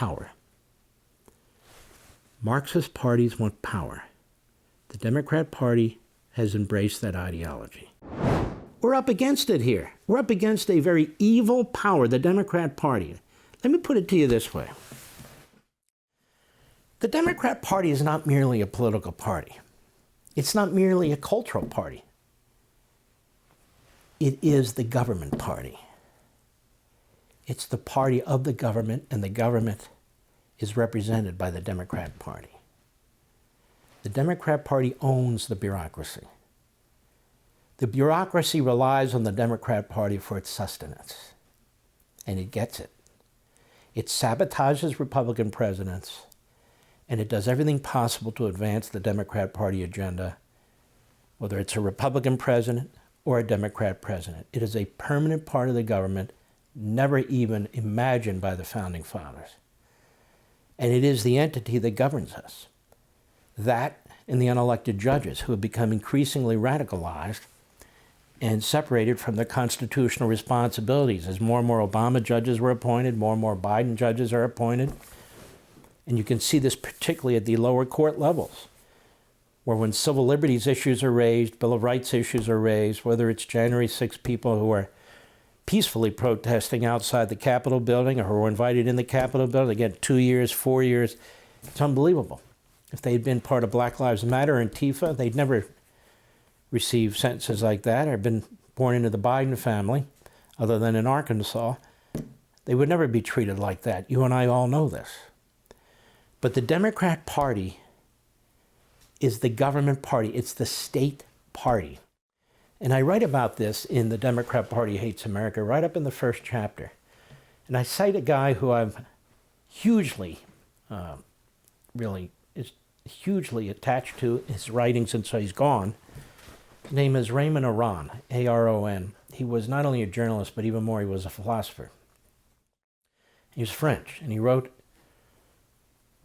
power. Marxist parties want power. The Democrat Party has embraced that ideology. We're up against it here. We're up against a very evil power, the Democrat Party. Let me put it to you this way. The Democrat Party is not merely a political party. It's not merely a cultural party. It is the government party. It's the party of the government, and the government is represented by the Democrat Party. The Democrat Party owns the bureaucracy. The bureaucracy relies on the Democrat Party for its sustenance, and it gets it. It sabotages Republican presidents, and it does everything possible to advance the Democrat Party agenda, whether it's a Republican president or a Democrat president. It is a permanent part of the government, never even imagined by the Founding Fathers. And it is the entity that governs us. That and the unelected judges who have become increasingly radicalized and separated from their constitutional responsibilities. As more and more Obama judges were appointed, more and more Biden judges are appointed. And you can see this particularly at the lower court levels, where when civil liberties issues are raised, Bill of Rights issues are raised, whether it's January 6 people who are peacefully protesting outside the Capitol building or who were invited in the Capitol building, they get 2 years, 4 years. It's unbelievable. If they had been part of Black Lives Matter or Antifa, they'd never receive sentences like that or been born into the Biden family, other than in Arkansas. They would never be treated like that. You and I all know this. But the Democrat Party is the government party. It's the state party. And I write about this in The Democrat Party Hates America, right up in the first chapter. And I cite a guy who I'm hugely, really is hugely attached to his writings, and so he's gone. His name is Raymond Aron, A-R-O-N. He was not only a journalist, but even more, he was a philosopher. He was French, and he wrote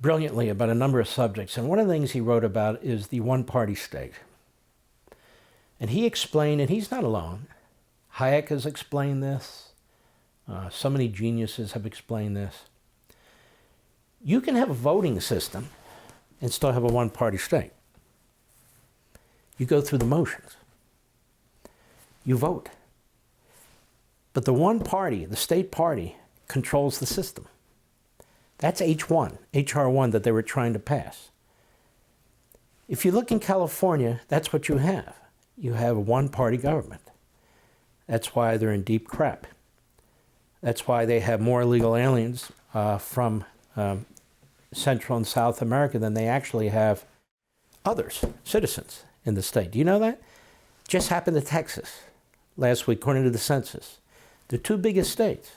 brilliantly about a number of subjects. And one of the things he wrote about is the one-party state. And he explained, and he's not alone, Hayek has explained this, so many geniuses have explained this. You can have a voting system and still have a one-party state. You go through the motions. You vote. But the one party, the state party, controls the system. That's H1, H.R. 1 that they were trying to pass. If you look in California, that's what you have. You have a one-party government. That's why they're in deep crap. That's why they have more illegal aliens from Central and South America than they actually have others, citizens in the state. Do you know that? Just happened to Texas last week, according to the census. The two biggest states.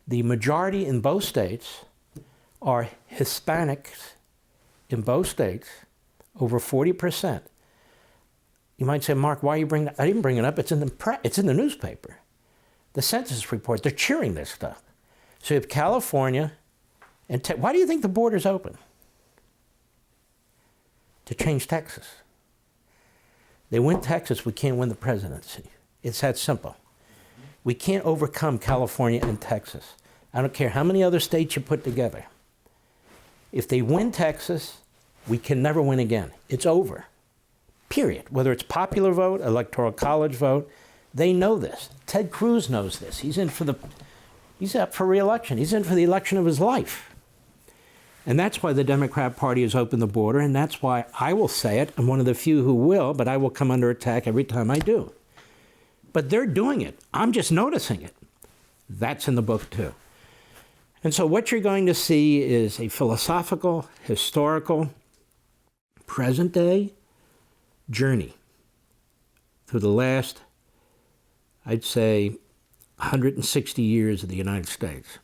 The majority in both states are Hispanics in both states, over 40%. You might say, Mark, why are you bringing that? I didn't bring it up. It's in the newspaper. The census report, they're cheering this stuff. So you have California, and why do you think the border's open? To change Texas. They win Texas, we can't win the presidency. It's that simple. We can't overcome California and Texas. I don't care how many other states you put together. If they win Texas, we can never win again. It's over. Period. Whether it's popular vote, electoral college vote, they know this. Ted Cruz knows this. He's up for re-election. He's in for the election of his life. And that's why the Democrat Party has opened the border, and that's why I will say it. I'm one of the few who will, but I will come under attack every time I do. But they're doing it. I'm just noticing it. That's in the book too. And so what you're going to see is a philosophical, historical, present-day journey through the last, I'd say, 160 years of the United States,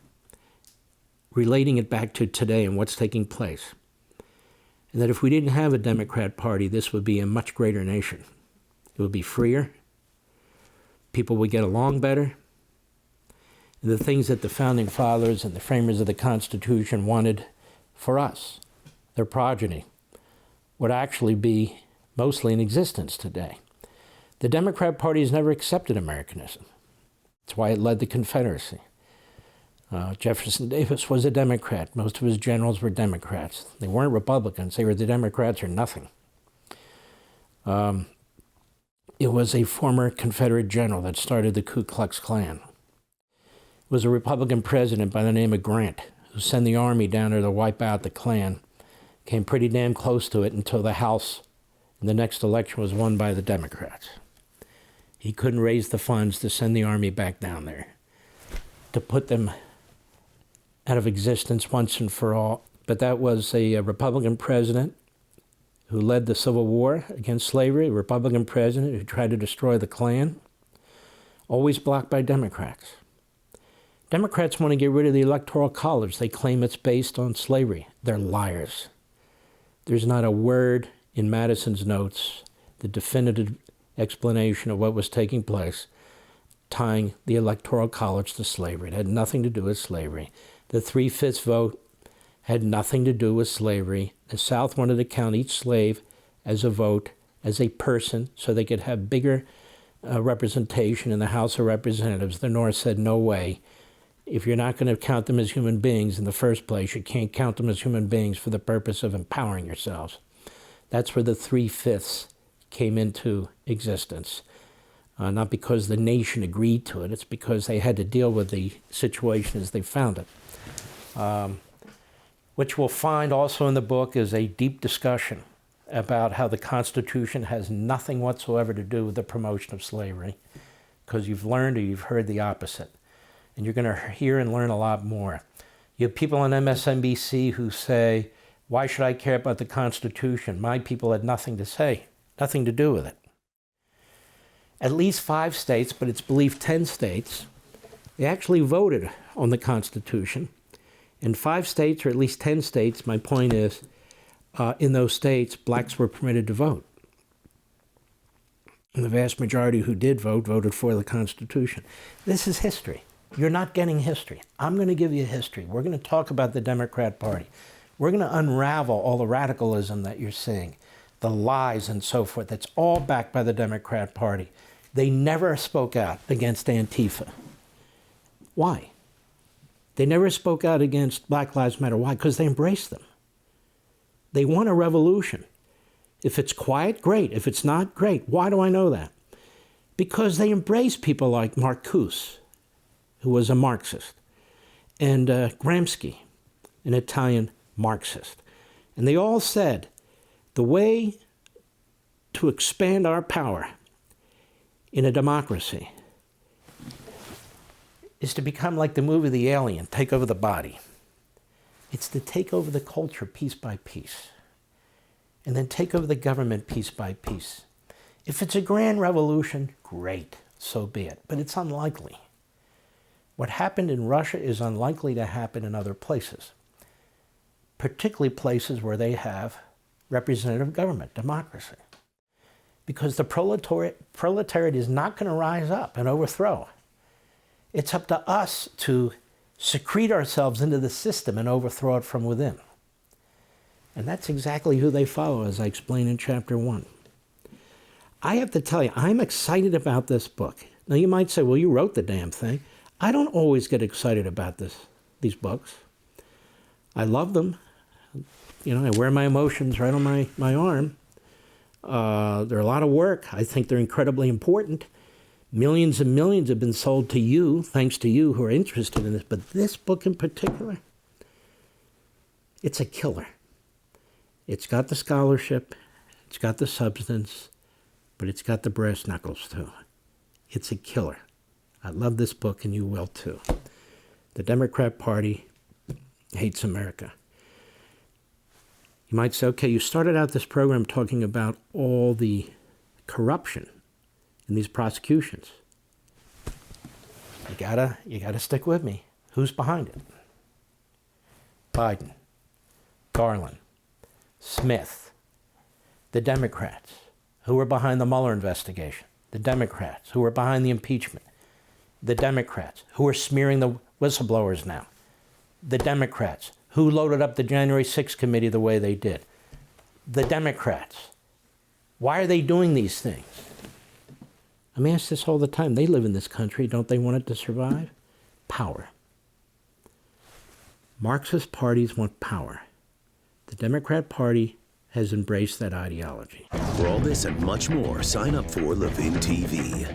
relating it back to today and what's taking place. And that if we didn't have a Democrat Party, this would be a much greater nation. It would be freer. People would get along better. And the things that the Founding Fathers and the framers of the Constitution wanted for us, their progeny, would actually be mostly in existence today. The Democrat Party has never accepted Americanism. That's why it led the Confederacy. Jefferson Davis was a Democrat. Most of his generals were Democrats. They weren't Republicans. They were the Democrats or nothing. It was a former Confederate general that started the Ku Klux Klan. It was a Republican president by the name of Grant who sent the army down there to wipe out the Klan. Came pretty damn close to it until the House in the next election was won by the Democrats. He couldn't raise the funds to send the army back down there, to put them out of existence once and for all. But that was a Republican president who led the Civil War against slavery, a Republican president who tried to destroy the Klan, always blocked by Democrats. Democrats want to get rid of the Electoral College. They claim it's based on slavery. They're liars. There's not a word in Madison's notes, the definitive explanation of what was taking place, tying the Electoral College to slavery. It had nothing to do with slavery. The 3/5 vote had nothing to do with slavery. The South wanted to count each slave as a vote, as a person, so they could have bigger representation in the House of Representatives. The North said, no way. If you're not going to count them as human beings in the first place, you can't count them as human beings for the purpose of empowering yourselves. That's where the 3/5 came into existence. Not because the nation agreed to it, it's because they had to deal with the situation as they found it. Which we'll find also in the book is a deep discussion about how the Constitution has nothing whatsoever to do with the promotion of slavery, because you've learned or you've heard the opposite. And you're going to hear and learn a lot more. You have people on MSNBC who say, why should I care about the Constitution? My people had nothing to say, nothing to do with it. At least 5 states, but it's believed 10 states, they actually voted on the Constitution. In 5 states, or at least 10 states, my point is, in those states, blacks were permitted to vote. And the vast majority who did vote voted for the Constitution. This is history. You're not getting history. I'm going to give you history. We're going to talk about the Democrat Party. We're going to unravel all the radicalism that you're seeing, the lies and so forth. That's all backed by the Democrat Party. They never spoke out against Antifa. Why? They never spoke out against Black Lives Matter. Why? Because they embraced them. They want a revolution. If it's quiet, great. If it's not, great. Why do I know that? Because they embrace people like Marcuse, who was a Marxist, and Gramsci, an Italian Marxist. And they all said, the way to expand our power in a democracy is to become like the movie The Alien, take over the body. It's to take over the culture piece by piece, and then take over the government piece by piece. If it's a grand revolution, great, so be it, but it's unlikely. What happened in Russia is unlikely to happen in other places, particularly places where they have representative government, democracy. Because the proletariat is not going to rise up and overthrow. It's up to us to secrete ourselves into the system and overthrow it from within. And that's exactly who they follow, as I explained in chapter 1. I have to tell you, I'm excited about this book. Now you might say, well, you wrote the damn thing. I don't always get excited about these books. I love them. You know, I wear my emotions right on my arm. They're a lot of work. I think they're incredibly important. Millions and millions have been sold to you, thanks to you who are interested in this. But this book in particular, it's a killer. It's got the scholarship, it's got the substance, but it's got the brass knuckles too. It's a killer. I love this book, and you will too. The Democrat Party hates America. You might say, okay, you started out this program talking about all the corruption in these prosecutions. You gotta stick with me. Who's behind it? Biden, Garland, Smith, the Democrats who were behind the Mueller investigation, the Democrats who were behind the impeachment, the Democrats who are smearing the whistleblowers now, the Democrats who loaded up the January 6th committee the way they did, the Democrats. Why are they doing these things? I'm asked this all the time. They live in this country. Don't they want it to survive? Power. Marxist parties want power. The Democrat Party has embraced that ideology. For all this and much more, sign up for Levin TV.